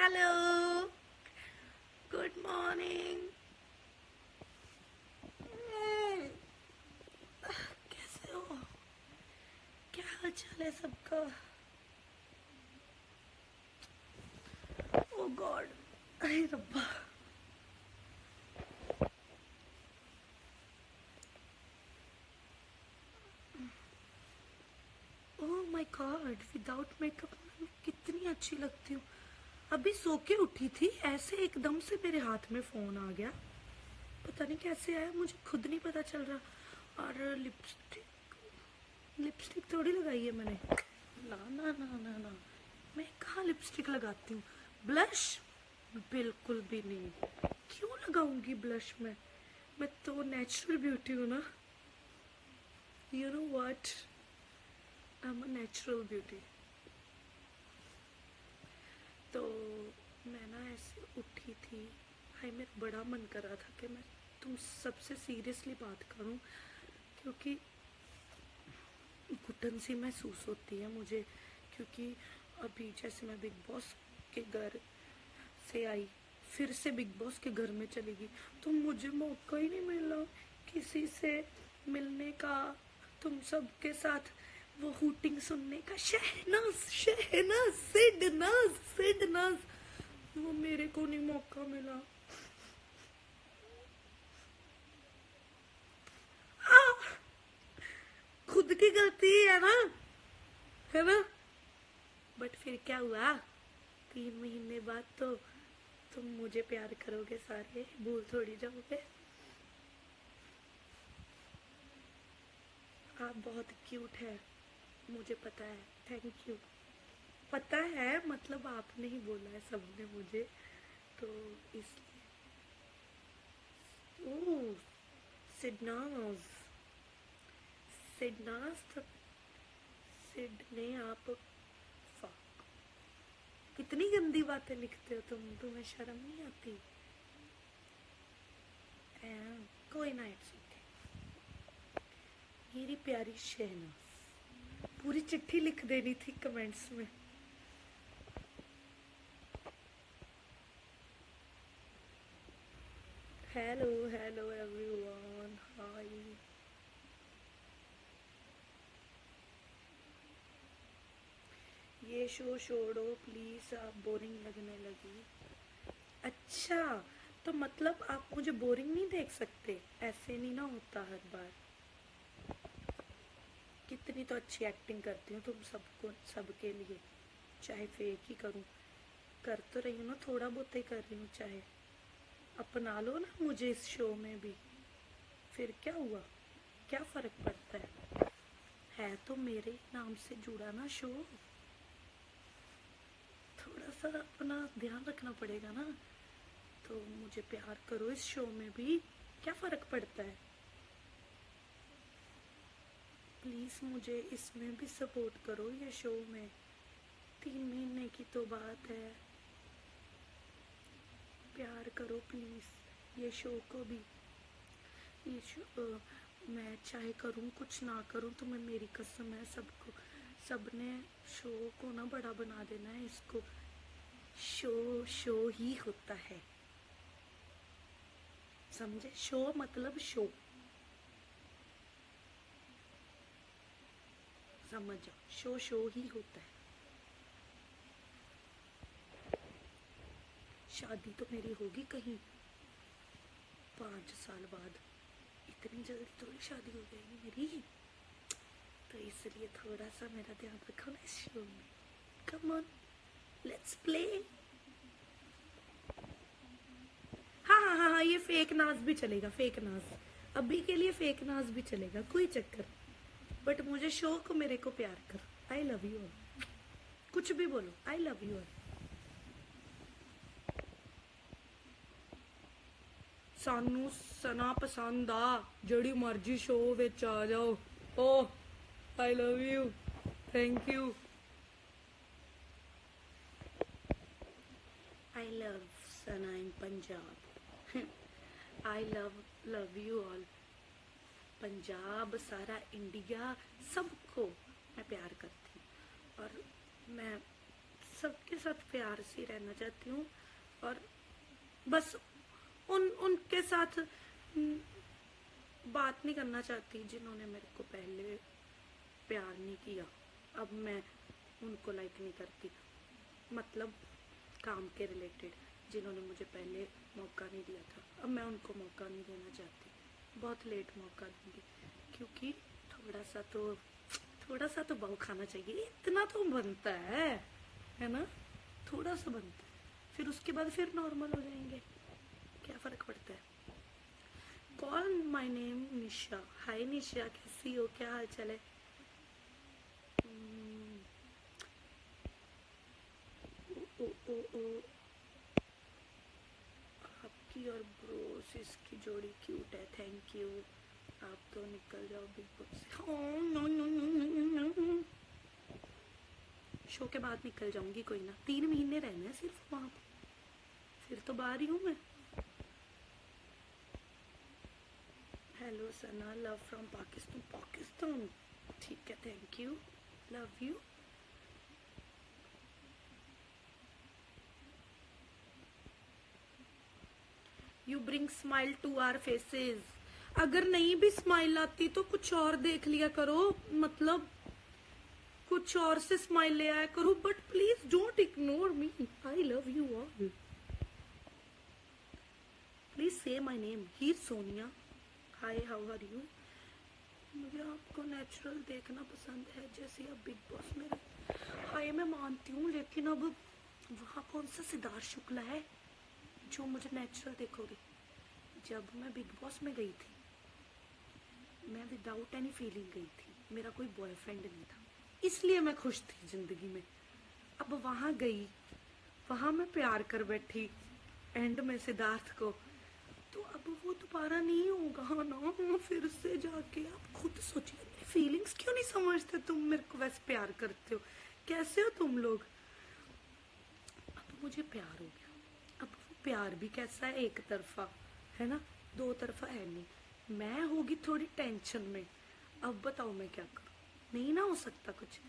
Hello, good morning. कैसे हो? क्या हाल चाल है सबका? ओ गॉड, अरे रब्बा। Oh my God, without makeup मैं कितनी अच्छी लगती हूँ। अभी सो के उठी थी, ऐसे एकदम से मेरे हाथ में फोन आ गया। पता नहीं कैसे आया, मुझे खुद नहीं पता चल रहा। और लिपस्टिक लिपस्टिक थोड़ी लगाई है मैंने। ना ना ना ना ना, मैं कहाँ लिपस्टिक लगाती हूँ। ब्लश बिल्कुल भी नहीं। क्यों लगाऊंगी ब्लश मैं तो नेचुरल ब्यूटी हूँ ना। You know what, I am a natural beauty. तो मैं ना ऐसे उठी थी, हाय मेरा बड़ा मन कर रहा था कि मैं तुम सबसे सीरियसली बात करूं, क्योंकि घुटन सी महसूस होती है मुझे। क्योंकि अभी जैसे मैं बिग बॉस के घर से आई, फिर से बिग बॉस के घर में चली गई, तो मुझे मौका ही नहीं मिला किसी से मिलने का, तुम सबके साथ वो हूटिंग सुनने का। शहनाज शहनाज सिडनाज सिडनाज, वो मेरे को नहीं मौका मिला। खुद की गलती है ना, है ना। बट फिर क्या हुआ, 3 महीने बाद तो तुम मुझे प्यार करोगे, सारे भूल थोड़ी जाओगे। आप बहुत क्यूट है, मुझे पता है। Thank you. पता है, मतलब आपने ही बोला है सबने मुझे, तो इसलिए। ओह, सिडनाज सिडनाज तो सिडने आप। फक, कितनी गंदी बातें लिखते हो तुम्हें शर्म नहीं आती? कोई ना, इट्स ओके। मेरी प्यारी शहनाज, पूरी चिट्ठी लिख देनी थी कमेंट्स में। हेलो हेलो एवरीवन, हाय। ये शो छोड़ो प्लीज, आप बोरिंग लगने लगी। अच्छा, तो मतलब आप मुझे बोरिंग नहीं देख सकते? ऐसे नहीं ना होता हर बार। कितनी तो अच्छी एक्टिंग करती हूँ तुम सबको, सबके लिए। चाहे फेक ही करूँ, कर तो रही हूँ ना, थोड़ा बहुत ही कर रही हूँ। चाहे अपना लो ना मुझे इस शो में भी, फिर क्या हुआ, क्या फर्क पड़ता है तो मेरे नाम से जुड़ा ना शो। थोड़ा सा अपना ध्यान रखना पड़ेगा ना। तो मुझे प्यार करो इस शो में भी, क्या फर्क पड़ता है। प्लीज मुझे इसमें भी सपोर्ट करो, ये शो में। 3 महीने की तो बात है, प्यार करो प्लीज ये शो को भी। ये शो मैं चाहे करूँ कुछ ना करूँ, तो मैं, मेरी कसम है सबको, सबने शो को ना बड़ा बना देना है इसको। शो शो ही होता है, समझे? शो मतलब शो, समझ जाओ। शो शो ही होता है। शादी तो मेरी होगी कहीं 5 साल बाद, इतनी जल्दी थोड़ी शादी हो जाएगी मेरी। तो इसलिए थोड़ा सा मेरा ध्यान रखो ना इस शो में। Come on, let's play. हाँ हाँ हाँ हाँ, ये फेक नाज भी चलेगा, फेक नाज अभी के लिए, फेक नाज भी चलेगा, कोई चक्कर। बट मुझे शो को, मेरे को प्यार करो। आई लव यू ऑल, कुछ भी बोलो, आई लव यू ऑल। सानू सना पसंद आ, जड़ी मर्जी शो विच आ जाओ। Oh I love you, thank you. I love Sana in Punjab. I love you all. Punjab, सारा इंडिया, सबको मैं प्यार करती हूँ। और मैं सबके साथ प्यार से रहना चाहती हूँ और बस उनके साथ बात नहीं करना चाहती जिन्होंने मेरे को पहले प्यार नहीं किया। अब मैं उनको लाइक नहीं करती, मतलब काम के रिलेटेड जिन्होंने मुझे पहले मौका नहीं दिया था, अब मैं उनको मौका नहीं देना चाहती। बहुत लेट मौका दूंगी क्योंकि थोड़ा सा तो बहू खाना चाहिए, इतना तो बनता है ना, थोड़ा सा बनता है, फिर उसके बाद फिर नॉर्मल हो जाएंगे, क्या फर्क पड़ता है। कॉल माई नेम निशा। हाय निशा, कैसी हो, क्या हाल चाल है? ओ, ओ, ओ, आपकी और ब्रोसिस की जोड़ी क्यूट है, थैंक यू। आप तो निकल जाओ बिग बॉस से। शो के बाद निकल जाऊंगी, कोई ना, 3 महीने रहना है सिर्फ वहां पे, फिर तो बाहर ही हूँ मैं। Hello Sana, love from Pakistan. ठीक है, thank you, love you. You bring smile to our faces. अगर नहीं भी स्माइल आती तो कुछ और देख लिया करो, मतलब कुछ और से स्माइल ले आया करो, but please don't ignore me. I love you all. Please say my name. Hi Sonia. Hi, how are you? मुझे आपको नेचुरल देखना पसंद है, जैसे अब बिग बॉस में। हाय, मैं मानती हूँ, लेकिन अब वहाँ कौन सा सिद्धार्थ शुक्ला है जो मुझे नेचुरल देखोगे? जब मैं बिग बॉस में गई थी, मैं विदाउट एनी फीलिंग गई थी, मेरा कोई बॉयफ्रेंड नहीं था, इसलिए मैं खुश थी जिंदगी में। अब वहां गई, वहां मैं प्यार कर बैठी एंड में सिद्धार्थ को, तो अब वो दोबारा नहीं होगा ना, फिर से जाके। आप खुद सोचिए, मेरी फीलिंग्स क्यों नहीं समझते तुम? मेरे को वैसे प्यार करते हो, कैसे हो तुम लोग? अब मुझे प्यार हो गया, अब वो प्यार भी कैसा है, एक तरफा है ना, दो तरफा है नहीं। मैं होगी थोड़ी टेंशन में, अब बताओ मैं क्या करूं? नहीं ना हो सकता कुछ,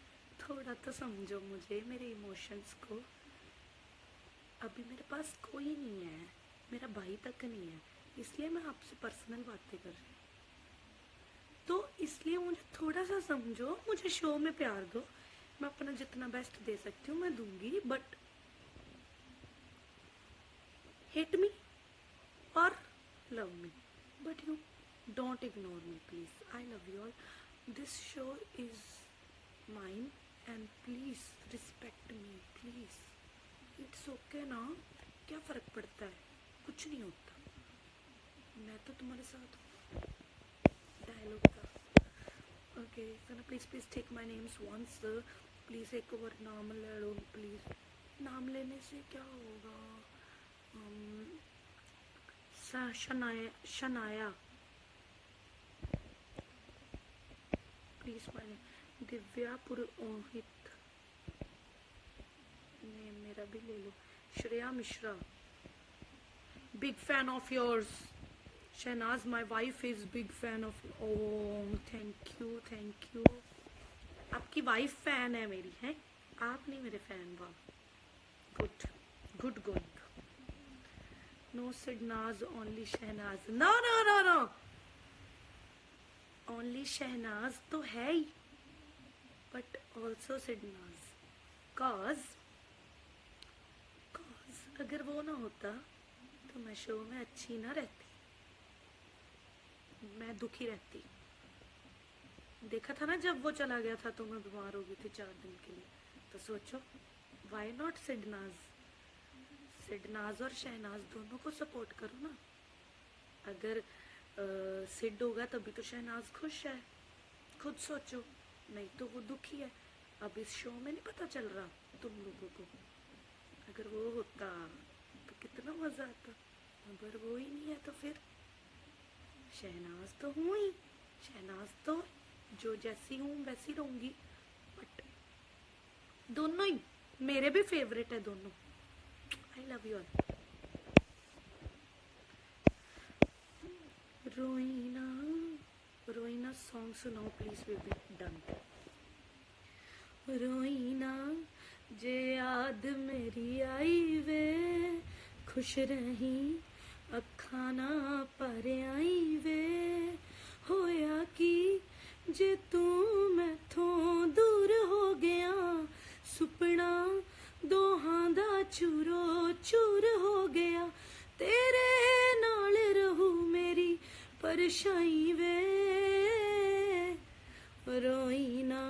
थोड़ा तो समझो मुझे, मेरे इमोशंस को। अभी मेरे पास कोई नहीं है, मेरा भाई तक नहीं है, इसलिए मैं आपसे पर्सनल बातें कर रही हूँ। तो इसलिए मुझे थोड़ा सा समझो, मुझे शो में प्यार दो, मैं अपना जितना बेस्ट दे सकती हूँ मैं दूंगी, but hate me or love me, but you don't ignore me, please. I love you all. This show is mine and please respect me, please. It's okay ना, क्या फर्क पड़ता है, कुछ नहीं होता, मैं तो तुम्हारे साथ हूँ। डायलॉग था। Okay Sana, please please take my names once, please एक और नाम ले लो प्लीज। नाम लेने से क्या होगा? Shanaya please my name. Divya Purohit, name मेरा भी ले लो। Shreya Mishra, big fan of yours. Shehnaaz, my wife is big fan of. Oh thank you, thank you. आपकी वाइफ फैन है मेरी, है? आप नहीं मेरे फैन, वाह, good good going. No Sidnaz, only Shehnaaz. No no no no, only Shehnaaz तो है ही, but also सिडनाज। cause अगर वो ना होता तो मैं शो में अच्छी ना रहती, मैं दुखी रहती। देखा था ना, जब वो चला गया था तो मैं बीमार हो गई थी 4 दिन के लिए, तो सोचो, वाई नॉट सिडनाज? सिडनाज और शहनाज दोनों को सपोर्ट करो ना। अगर सिड होगा तभी तो शहनाज खुश है, खुद सोचो, नहीं तो वो दुखी है। अब इस शो में नहीं पता चल रहा तुम लोगों को? अगर वो होता तो कितना मजा आता, अगर वो ही नहीं है तो फिर शहनाज तो हूँ ही, शहनाज तो जो जैसी हूँ वैसी रहूंगी, बट दोनों ही मेरे भी फेवरेट है दोनों। I love you all. Roina, Roina song सुनाओ please, we be done. Roina जे याद मेरी आई वे खुश रही अखा ना भर आई वे होया कि जे तू मैथों दूर हो गया सुपना दोहां दा चूरो चूर हो गया तेरे नाल रहू मेरी परछाई वे रोई ना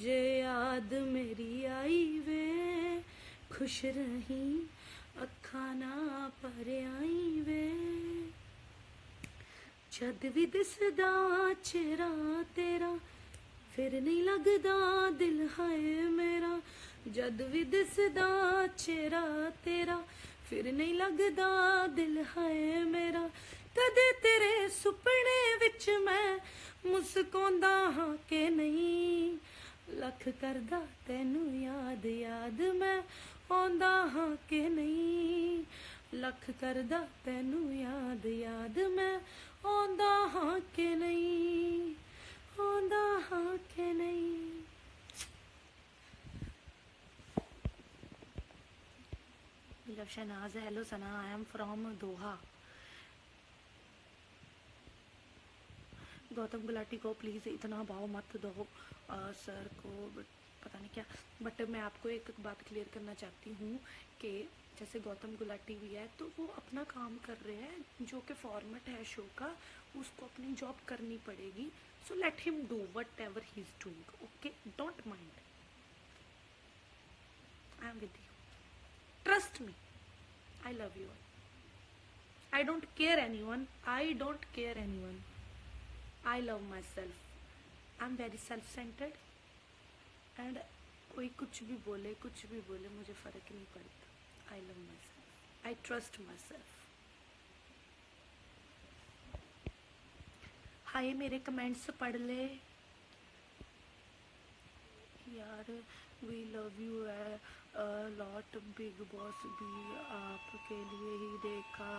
जे याद मेरी आई वे खुश रही अखा ना भर आई वे जद भी दिसदा चेहरा तेरा फिर नहीं लगदा दिल हाय मेरा जद भी दिसदा चेहरा तेरा फिर नहीं लगदा दिल हाय मेरा कदे तेरे सुपने विच मैं मुस्कांदा हां के नहीं लख करदा तैनू याद याद मैं आंदा हां के नहीं लख करदा तैनू याद याद मैं आंदा हां के नहीं आंदा हां के नहीं। Love Shehnaaz hello Sana I am from Doha. Gautam Gulati को प्लीज़ इतना भाव मत दो सर को पता नहीं क्या बट मैं आपको एक बात क्लियर करना चाहती हूँ कि जैसे गौतम गुलाटी भी है तो वो अपना काम कर रहे हैं जो कि फॉर्मेट है शो का उसको अपनी जॉब करनी पड़ेगी so let him do what ever he is doing okay don't mind I am with you trust me I love you I don't care anyone I don't care anyone I love myself. I'm very self-centered and कोई कुछ भी बोले मुझे फ़र्क नहीं पड़ता. I love myself. I trust myself. हाय मेरे comments पढ़ ले यार. We love you lot. Bigg Boss भी आपके लिए ही देखा.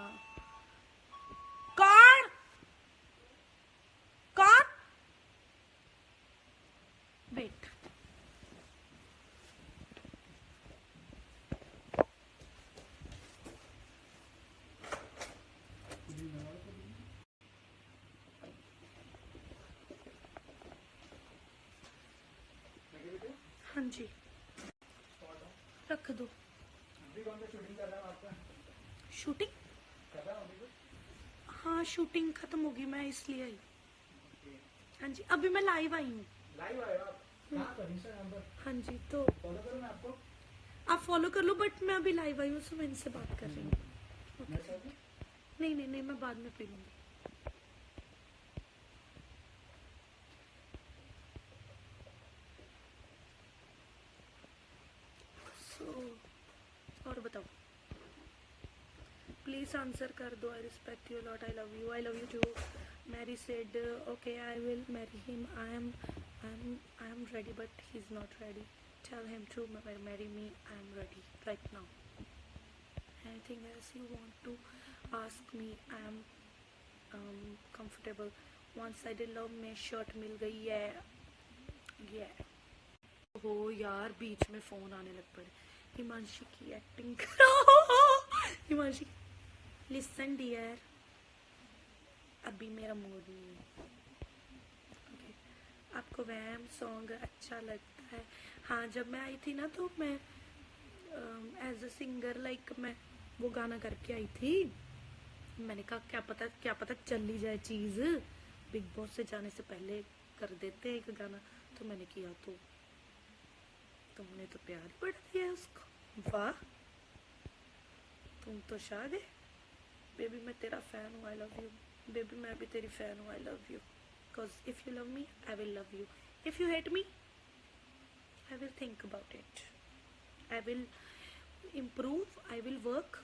कौन कौन वेट हाँ जी रख दो. शूटिंग हाँ शूटिंग खत्म होगी मैं इसलिए आई. हाँ जी अभी मैं लाइव आई हूँ. लाइव आए हो आप? कहाँ पर? इंस्टाग्राम पर? हाँ जी तो फॉलो करूँ मैं आपको? आप फॉलो कर लो बट मैं अभी लाइव आई हूँ तो मैं इनसे बात कर रही हूँ. मेरे साथ में? नहीं नहीं नहीं मैं बाद में पी लूँगी. और बताओ प्लीज आंसर कर दो. I respect you lot. I love you too. Mary said okay I will marry him. I am ready but he is not ready. Tell him to marry me. I am ready right now. Anything else you want to ask me. I am comfortable. One sided love में shirt मिल गई है. ये हो यार बीच में phone आने लग पड़े. हिमांशी की एक्टिंग करो. हिमांशी लिसन डियर अभी मेरा मूड नहीं है. okay. आपको वैम सॉन्ग अच्छा लगता है? हाँ जब मैं आई थी ना तो मैं एज अ सिंगर लाइक मैं वो गाना करके आई थी. मैंने कहा क्या पता चल ही जाए चीज़. बिग बॉस से जाने से पहले कर देते हैं एक गाना. तो मैंने किया तो तुमने तो प्यार ही बढ़ा दिया उसको. वाह तुम तो शाद है. बेबी मैं तेरा फैन हूँ. I love you baby. मैं भी तेरी फैन हूँ. I love you because if you love me I will love you. If you hate me I will think about it. I will improve. I will work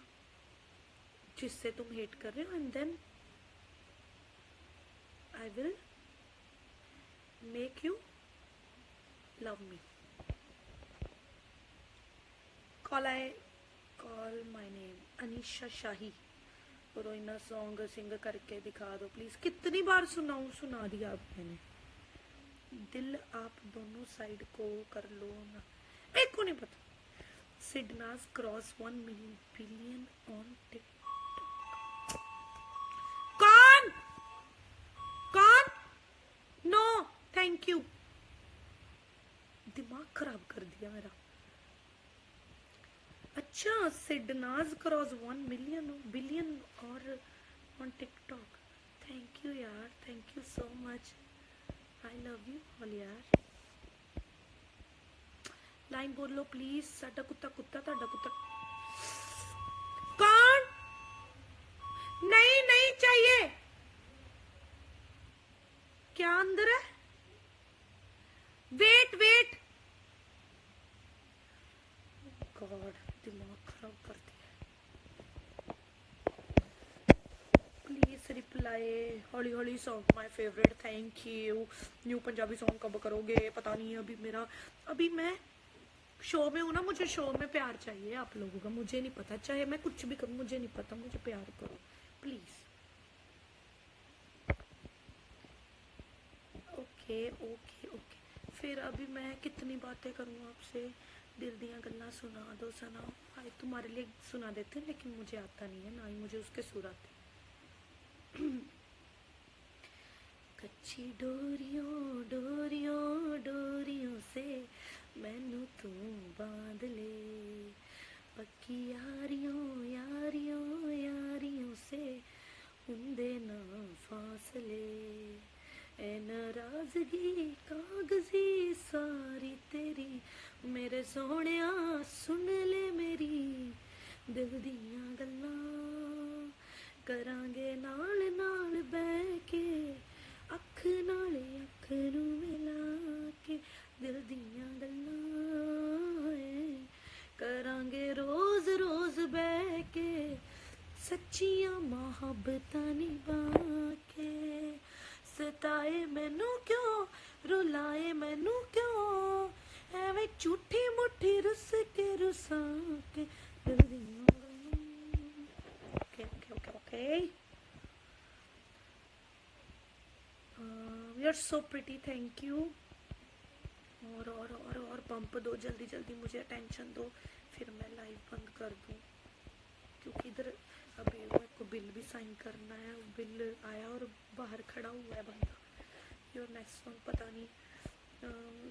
जिससे तुम hate कर रहे हो and then I will make you love me. Call my name. Anisha Shahi. Roina song sing करके दिखा दो please. कितनी बार सुनाऊं? सुना दिया अब मैंने. दिल आप दोनों साइड को कर लो ना. एक को नहीं पता। Sidnaaz cross 1 billion on TikTok. कौन कौन? No thank you. दिमाग खराब कर दिया मेरा। अच्छा, सिडनाज क्रॉस 1 बिलियन और ऑन टिकटॉक। थैंक यू यार, thank you so much. I love you all यार। लाइन बोल लो प्लीज। साडा कुत्ता कुत्ता ताडा कुत्ता। कौन? नहीं नहीं चाहिए। क्या अंदर है? Wait wait. गॉड, दिमाग खराब कर दिया। Please reply. Holy holy song my favourite, thank you. New Punjabi song कब करोगे? पता नहीं। अभी मैं शो में हूँ ना, मुझे शो में प्यार चाहिए आप लोगों का। मुझे नहीं पता, चाहे मैं कुछ भी करूँ, मुझे नहीं पता, मुझे प्यार करो प्लीज। Okay okay okay. फिर अभी मैं कितनी बातें करूँ आपसे? दिल दियाँ गल्लां सुना दो सना। हाय, तुम्हारे लिए सुना देते हैं, लेकिन मुझे आता नहीं है, ना ही मुझे उसके सुर आते। कच्ची डोरियों डोरियों डोरियों से मैनू तू बांध ले। पक्की यारियों यारियों यारियों से हुंदे ना फासले। ए नाराजगी कागजी सारी तेरी, मेरे सोहणिया सुन ले मेरी। दिल दियां गल्लां करांगे नाल नाल बह के, अख नाल अख नू मिला के। दिल दियां गल्लां करांगे रोज रोज बह के, सच्चियां मोहब्बतां निभा के। सताए मैनू क्यों, रुलाए मैनू क्यों, एवें झूठी मुट्ठी रुस के रुसा के। Dil Diyan Gallan. Okay okay okay okay. You are so pretty, thank you. और पंप दो जल्दी जल्दी, मुझे अटेंशन दो, फिर मैं लाइव बंद कर दूँ। क्योंकि इधर अभी मेरे को बिल भी साइन करना है। बिल आया और बाहर खड़ा हुआ है बंदा। योर नेक्स्ट सॉन्ग पता नहीं।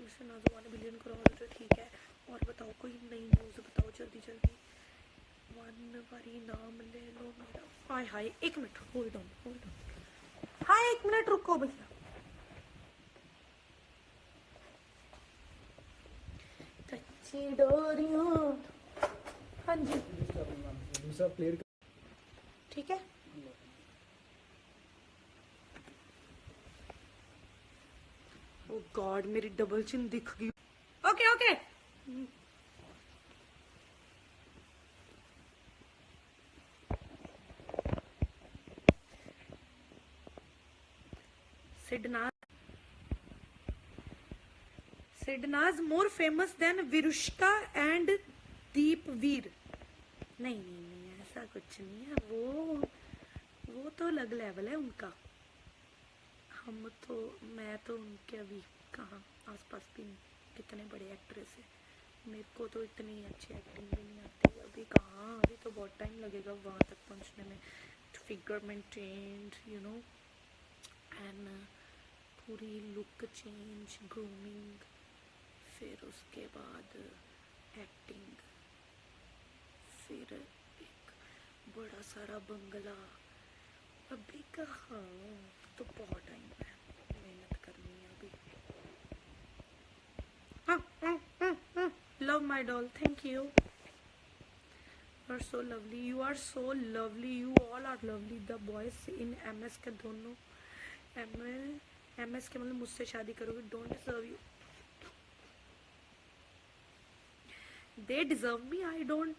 सुना दो 1 बिलियन क्रॉस, तो ठीक है। और बताओ, कोई नई न्यूज़ बताओ जल्दी जल्दी। वन बारी नाम ले लो मेरा। हाय हाय, एक minute hold on hold on. हाँ, एक मिनट रुको भैया। कच्ची डोरियों। हाँ जी दूसरा प्लेयर ठीक है। ओ गॉड, मेरी डबल चिन दिख गई। Okay okay. Sidnaaz more famous than Virushka and Deepveer. नहीं नहीं नहीं, ऐसा कुछ नहीं है। वो तो अलग लेवल है उनका। हम तो, मैं तो उनके अभी कहाँ आसपास भी नहीं। कितने बड़े एक्ट्रेस है, मेरे को तो इतनी अच्छी एक्टिंग भी नहीं आती। अभी कहाँ, अभी तो बहुत टाइम लगेगा वहाँ तक पहुँचने में। Figure maintained you know, and पूरी लुक चेंज, ग्रूमिंग, फिर उसके बाद एक्टिंग, फिर एक बड़ा सारा बंगला। अभी कहाँ, तो बहुत टाइम है, मेहनत करनी है अभी। Love my doll, thank you. You are so lovely, you are so lovely, you all are lovely. The boys in MS के दोनों, MS के मतलब मुझसे शादी करोगे, don't deserve you. They deserve me, I don't.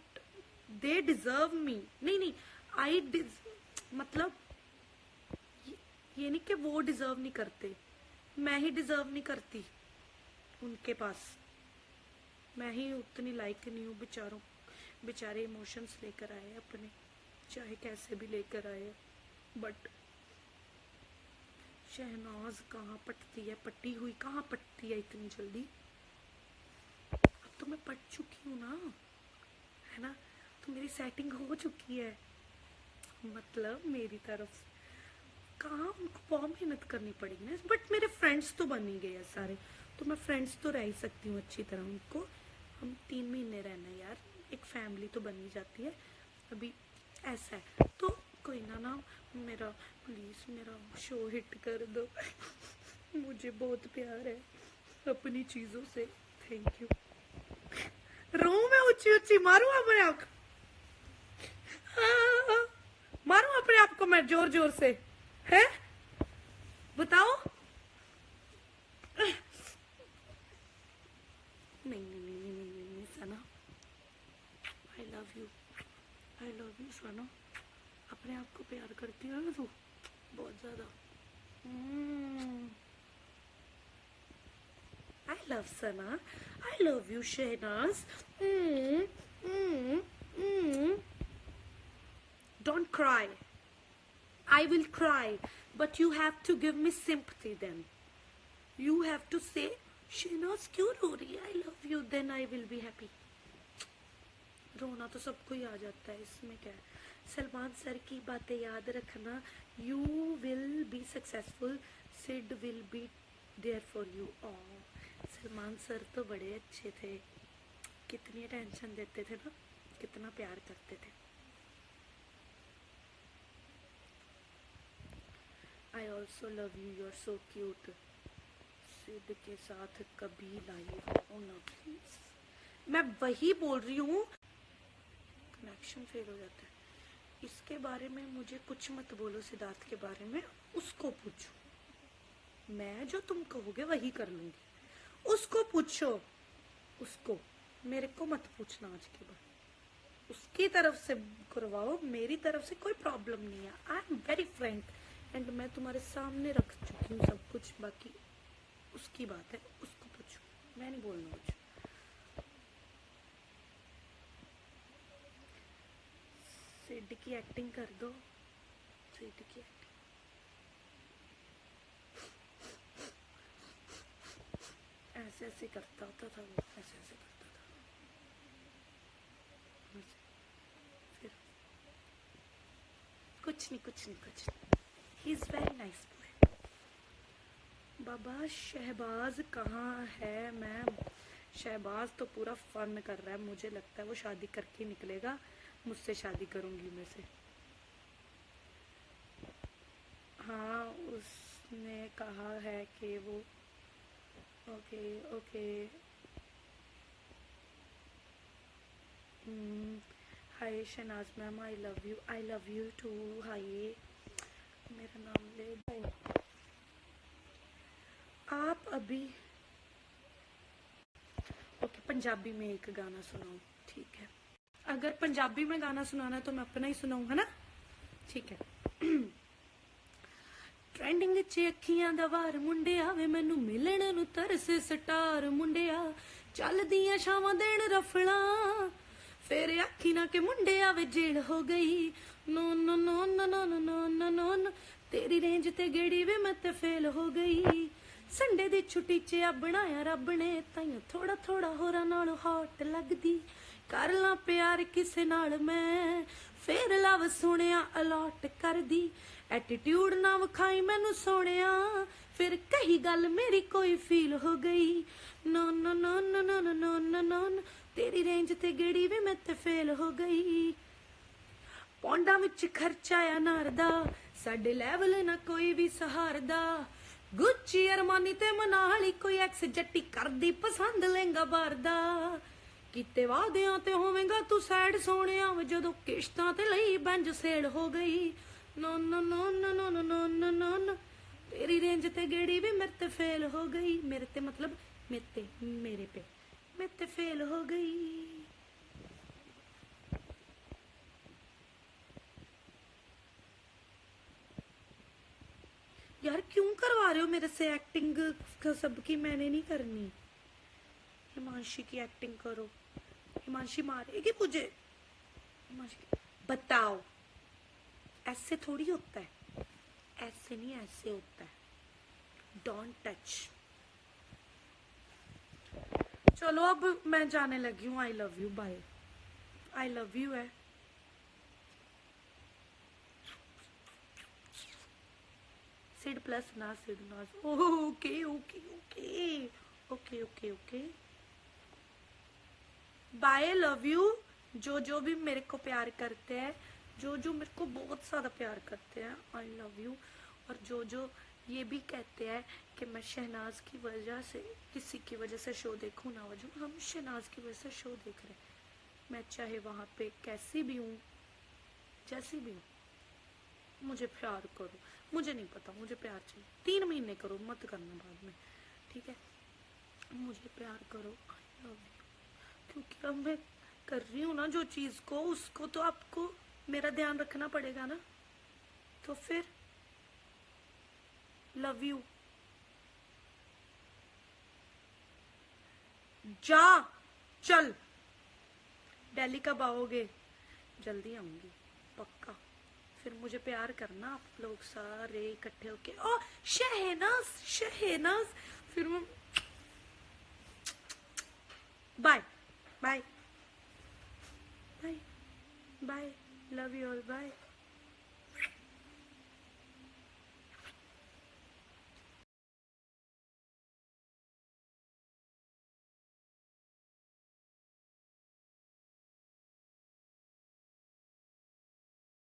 They deserve me. नहीं नहीं, मतलब ये नहीं कि वो डिजर्व नहीं करते, मैं ही डिजर्व नहीं करती उनके पास। मैं ही उतनी लायक नहीं हूँ। बेचारे इमोशंस लेकर आए अपने, चाहे कैसे भी लेकर आए। बट शहनाज कहाँ पटती है, पट्टी हुई कहाँ पटती है इतनी जल्दी। अब तो मैं पढ़ चुकी हूँ ना, है ना, तो मेरी सेटिंग हो चुकी है। मतलब मेरी तरफ से कहाँ उनको बहुत मेहनत करनी पड़ेगी ना, बट मेरे फ्रेंड्स तो बन ही गए हैं सारे, तो मैं फ्रेंड्स तो रह ही सकती हूँ अच्छी तरह उनको। हम 3 महीने रहना है यार, एक फैमिली तो बन ही जाती है। अभी ऐसा है तो कोई ना मेरा प्लीज मेरा शो हिट कर दो मुझे बहुत प्यार है अपनी चीजों से। Thank you. रो मैं ऊंची ऊंची मारू अपने आप को, मारू अपने आप को मैं जोर जोर से, है बताओ। नहीं सना, आई लव यू सना, अपने आप को प्यार करती है ना तू बहुत ज्यादा। I love Sana, I love you Shehnaaz. Don't cry, I will cry, but you have to give me sympathy then. You have to say, Shehnaz क्यों रो रही है? I love you, then I will be happy. रोना तो सबको ही आ जाता है, इसमें क्या है। सलमान सर की बातें याद रखना, you will be successful, Sid will be there for you. Salman sir तो बड़े अच्छे थे, कितनी टेंशन देते थे ना, कितना प्यार करते थे। I also love you, you're so cute. सिद्ध के साथ कभी लाइव हो ना प्लीज। मैं वही बोल रही हूँ, कनेक्शन फेल हो जाता है। इसके बारे में मुझे कुछ मत बोलो, सिद्धार्थ के बारे में उसको पूछो, मैं जो तुम कहोगे वही कर लूंगी। उसको पूछो, उसको, मेरे को मत पूछना आज के बाद। उसकी तरफ से करवाओ, मेरी तरफ से कोई प्रॉब्लम नहीं है। I am very Frank and मैं तुम्हारे सामने रख चुकी हूँ सब कुछ, बाकी उसकी बात है, उसको पूछो, मैं नहीं बोलना कुछ। सिड की एक्टिंग कर दो, सिड की एक्टिंग। ऐसे ऐसे करता होता था वो, ऐसे ऐसे करता था फिर कुछ नहीं। He is very nice boy. Baba Shehbaz कहाँ है मैम? शहबाज तो पूरा फन कर रहा है, मुझे लगता है वो शादी करके निकलेगा, मुझसे शादी करूंगी मैं से। हाँ उसने कहा है कि वो okay. Hi Shehnaaz ma'am, I love you too. Hi, मेरा नाम ले दो आप अभी। ओके, पंजाबी में एक गाना सुनाओ, ठीक है। अगर पंजाबी में गाना सुनाना है तो मैं अपना ही सुनाऊं, है ना, ठीक है। ट्रेंडिंग च अखियां दा वार मुंडिया वे मैनू मिलण नू तरसे स्टार मुंडिया, चलदियां शावां देण रफला फिर आखी ना के मुंडिया वे जेल हो गई। No no no no no no no no no no तेरी रेंज ते गेड़ी वे मैं ते फेल हो गई। संडे दी छुट्टी च आ बनाया रब ने, ताइयों थोड़ा थोड़ा होरां नालों हॉट लगदी, कर ला प्यार किसे नाल मैं फिर लव सुनिया अलॉट कर दी। एटीट्यूड ना विखाई मैनू सोनिया, फिर कही गल मेरी कोई फील हो गई। No no no no no no no no no तेरी रेंज ते गेड़ी वे मैं ते फेल हो गई। पौंडा विच खर्चा आ नारदा, साडे लैवल ना कोई भी सहारदा, गुच्ची अरमानी ते मनाली कोई एक्स जट्टी करदी पसंद लेंगा बारदा। किते वादियां ते होवेगा तू सैड सोनिया, जदों किश्तां ते लई बैंज सेल हो गई। No no no no no no no no no no तेरी रेंज ते गेड़ी भी मेरे ते फेल हो गई। मेरे ते मतलब मेरे ते फेल हो गई। यार क्यों करवा रहे हो मेरे से एक्टिंग सबकी? मैंने नहीं करनी। हिमांशी की एक्टिंग करो, हिमांशी मारेगी मुझे। हिमांशी बताओ, ऐसे थोड़ी होता है, ऐसे नहीं ऐसे होता है। Don't touch. चलो अब मैं जाने लगी हूँ। I love you, bye. I love you है। सिड प्लस ना सिड ना। Okay okay okay okay okay okay bye, love you. जो भी मेरे को प्यार करते हैं, जो मेरे को बहुत ज्यादा प्यार करते हैं, आई लव यू। और जो ये भी कहते हैं कि मैं शहनाज की वजह से, किसी की वजह से शो देखूं ना वजू, हम शहनाज की वजह से शो देख रहे हैं। मैं चाहे वहां पे कैसी भी हूँ, जैसी भी हूँ, मुझे प्यार करो। मुझे नहीं पता, मुझे प्यार चाहिए। 3 महीने करो, मत करना बाद में, ठीक है? मुझे प्यार करो, आई लव यू। क्योंकि अब मैं कर रही हूँ ना जो चीज को, उसको तो आपको मेरा ध्यान रखना पड़ेगा ना। तो फिर लव यू। जा, चल। दिल्ली कब आओगे? जल्दी आऊंगी, पक्का। फिर मुझे प्यार करना, आप लोग सारे इकट्ठे होके। ओ शहनाज, शहनाज। फिर मैं bye bye bye bye. Love you all, bye.